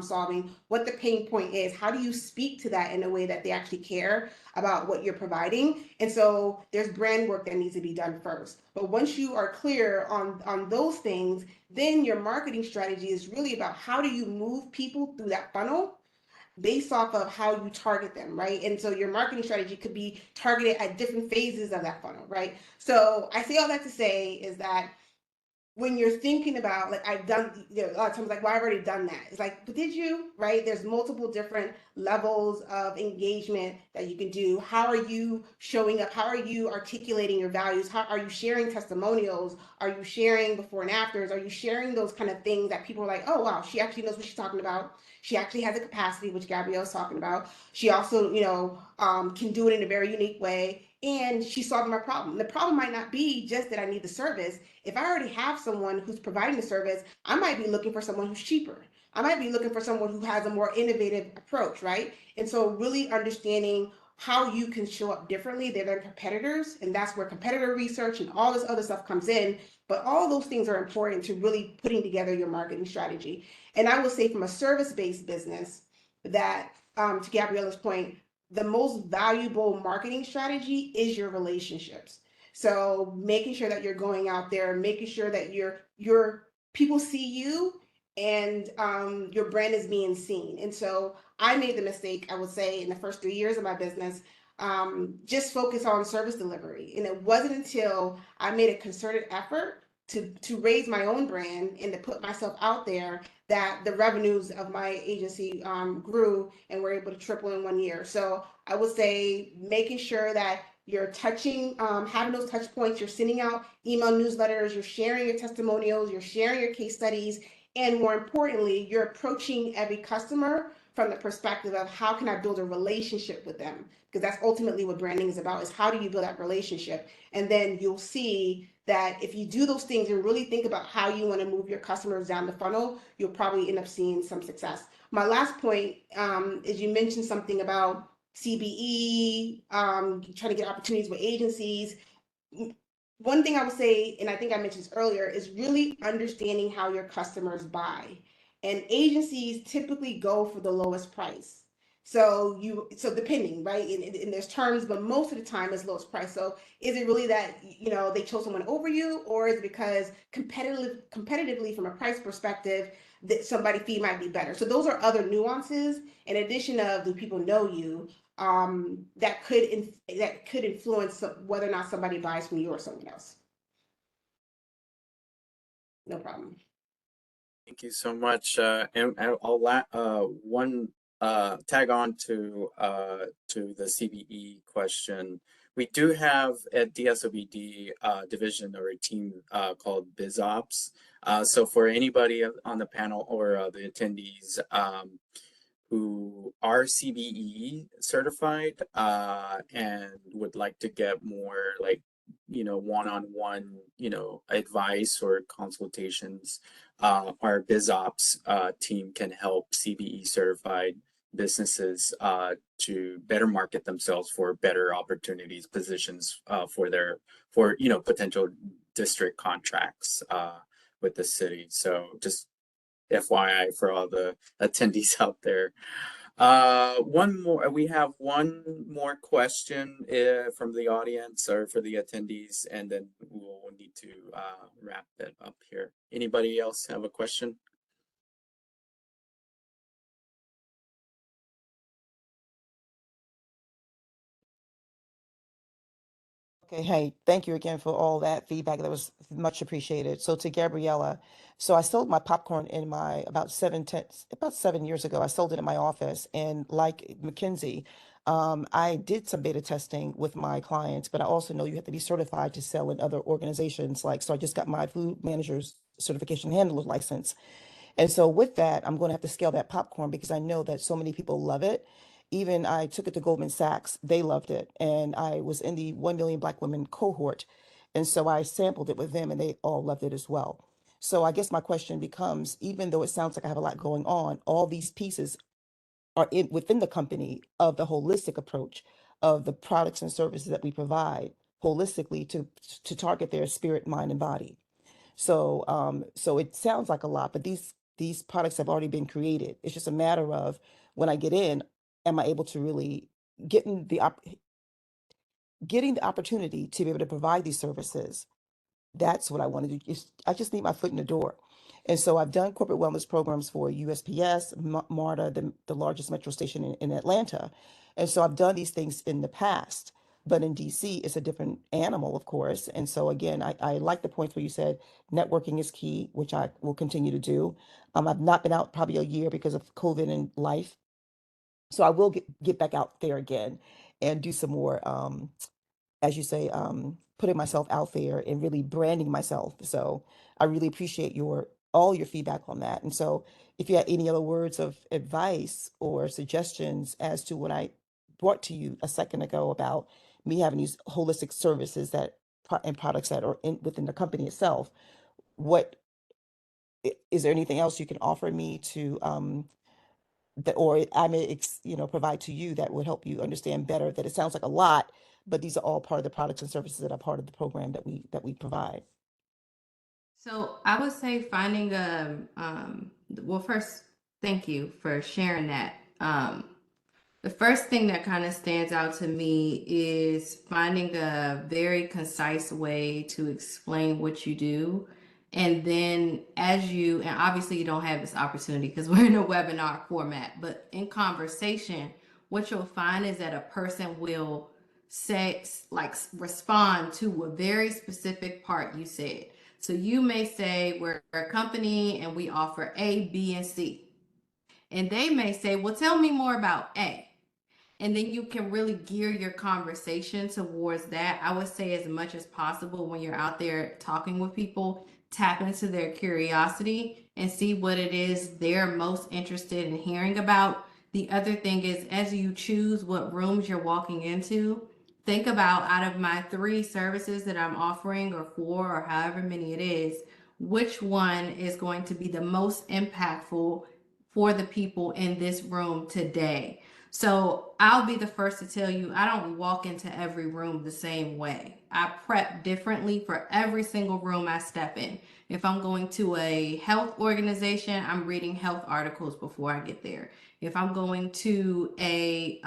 solving, what the pain point is. How do you speak to that in a way that they actually care about what you're providing? And so there's brand work that needs to be done first. But once you are clear on those things, then your marketing strategy is really about how do you move people through that funnel based off of how you target them, right? And so your marketing strategy could be targeted at different phases of that funnel, right? So I say all that to say is that when you're thinking about, like, I've done, a lot of times, like, well, I've already done that. It's like, but did you, right? There's multiple different levels of engagement that you can do. How are you showing up? How are you articulating your values? How are you sharing testimonials? Are you sharing before and afters? Are you sharing those kind of things that people are like, oh, wow, she actually knows what she's talking about. She actually has a capacity, which Gabrielle is talking about. She also, can do it in a very unique way. And she's solving my problem. The problem might not be just that I need the service. If I already have someone who's providing the service, I might be looking for someone who's cheaper. I might be looking for someone who has a more innovative approach, right? And so really understanding how you can show up differently than their competitors. And that's where competitor research and all this other stuff comes in. But all those things are important to really putting together your marketing strategy. And I will say, from a service-based business, that to Gabriella's point, the most valuable marketing strategy is your relationships. So making sure that you're going out there, making sure that your people see you, and your brand is being seen. And so I made the mistake, I would say, in the first 3 years of my business, just focus on service delivery. And it wasn't until I made a concerted effort to raise my own brand and to put myself out there that the revenues of my agency grew and were able to triple in 1 year. So I would say making sure that you're touching, having those touch points, you're sending out email newsletters, you're sharing your testimonials, you're sharing your case studies, and more importantly, you're approaching every customer from the perspective of how can I build a relationship with them? Because that's ultimately what branding is about, is how do you build that relationship? And then you'll see that if you do those things and really think about how you want to move your customers down the funnel, you'll probably end up seeing some success. My last point is you mentioned something about CBE, trying to get opportunities with agencies. One thing I would say, and I think I mentioned this earlier, is really understanding how your customers buy. And agencies typically go for the lowest price. So depending, right? And there's terms, but most of the time it's lowest price. So is it really that, they chose someone over you, or is it because competitively from a price perspective that somebody fee might be better? So those are other nuances in addition of, do people know you, that could influence whether or not somebody buys from you or someone else. No problem. Thank you so much. And I'll one tag on to the CBE question. We do have at DSOBD division or a team called BizOps. So for anybody on the panel or the attendees who are CBE certified and would like to get more like one-on-one advice or consultations, our BizOps team can help CBE certified businesses to better market themselves for better opportunities, positions for potential district contracts with the city. So just FYI for all the attendees out there. We have one more question from the audience or for the attendees, and then we'll need to wrap that up here. Anybody else have a question? Okay, hey, thank you again for all that feedback. That was much appreciated. So to Gabriella, so I sold my popcorn in my about 7 years ago. I sold it in my office, and like Mackenzie, I did some beta testing with my clients, but I also know you have to be certified to sell in other organizations. So I just got my food manager's certification handler license. And so with that, I'm going to have to scale that popcorn because I know that so many people love it. Even I took it to Goldman Sachs, they loved it. And I was in the 1 million Black women cohort. And so I sampled it with them and they all loved it as well. So I guess my question becomes, even though it sounds like I have a lot going on, all these pieces are within the company of the holistic approach of the products and services that we provide holistically to target their spirit, mind, and body. So it sounds like a lot, but these products have already been created. It's just a matter of when I get in, am I able to really getting getting the opportunity to be able to provide these services. That's what I want to do. I just need my foot in the door. And so I've done corporate wellness programs for USPS, MARTA, the largest metro station in Atlanta. And so I've done these things in the past. But in DC, it's a different animal, of course. And so again, I like the points where you said networking is key, which I will continue to do. I've not been out probably a year because of COVID and life. So I will get back out there again and do some more, as you say, putting myself out there and really branding myself. So I really appreciate all your feedback on that. And so if you had any other words of advice or suggestions as to what I brought to you a second ago about me having these holistic services and products that are within the company itself, what is there anything else you can offer me to that, or I may provide to you that would help you understand better that it sounds like a lot, but these are all part of the products and services that are part of the program that we provide. So I would say finding well, first, thank you for sharing that. The first thing that kind of stands out to me is finding a very concise way to explain what you do. And then and obviously you don't have this opportunity because we're in a webinar format, but in conversation, what you'll find is that a person will respond to a very specific part you said. So you may say, we're a company and we offer A, B, and C. And they may say, well, tell me more about A. And then you can really gear your conversation towards that. I would say as much as possible when you're out there talking with people, tap into their curiosity and see what it is they're most interested in hearing about. The other thing is, as you choose what rooms you're walking into, think about, out of my 3 services that I'm offering, or 4, or however many it is, which one is going to be the most impactful for the people in this room today. So I'll be the first to tell you, I don't walk into every room the same way. I prep differently for every single room I step in. If I'm going to a health organization, I'm reading health articles before I get there. If I'm going to a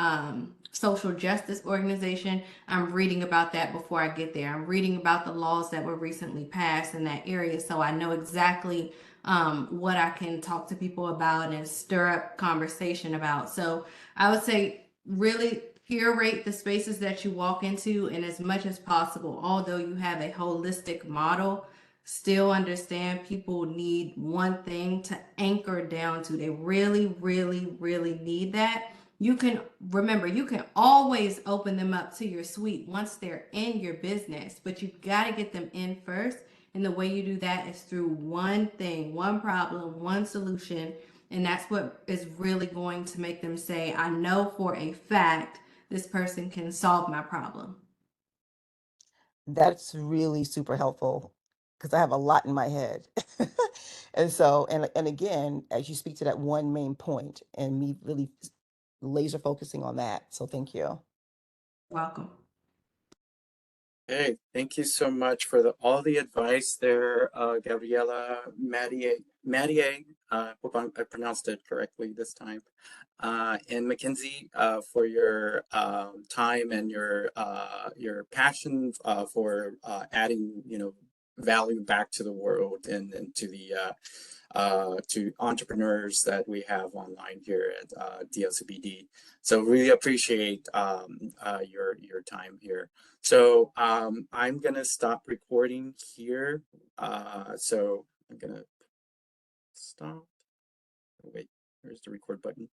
social justice organization, I'm reading about that before I get there. I'm reading about the laws that were recently passed in that area, so I know exactly what I can talk to people about and stir up conversation about. So I would say really curate the spaces that you walk into, and as much as possible, although you have a holistic model, still understand people need one thing to anchor down to. They really, really, really need that. You can remember, you can always open them up to your suite once they're in your business, but you've got to get them in first. And the way you do that is through one thing, one problem, one solution. And that's what is really going to make them say, I know for a fact this person can solve my problem. That's really super helpful because I have a lot in my head. And so, and again, as you speak to that one main point and me really laser focusing on that. So thank you. Welcome. Hey, thank you so much for all the advice there, Gabriela Mattier. Hope I pronounced it correctly this time. And Mackenzie, for your time and your passion for adding, value back to the world and to the to entrepreneurs that we have online here at DSOBD. So really appreciate your time here. So I'm gonna stop recording here. So I'm gonna stop. Oh, wait, where's the record button?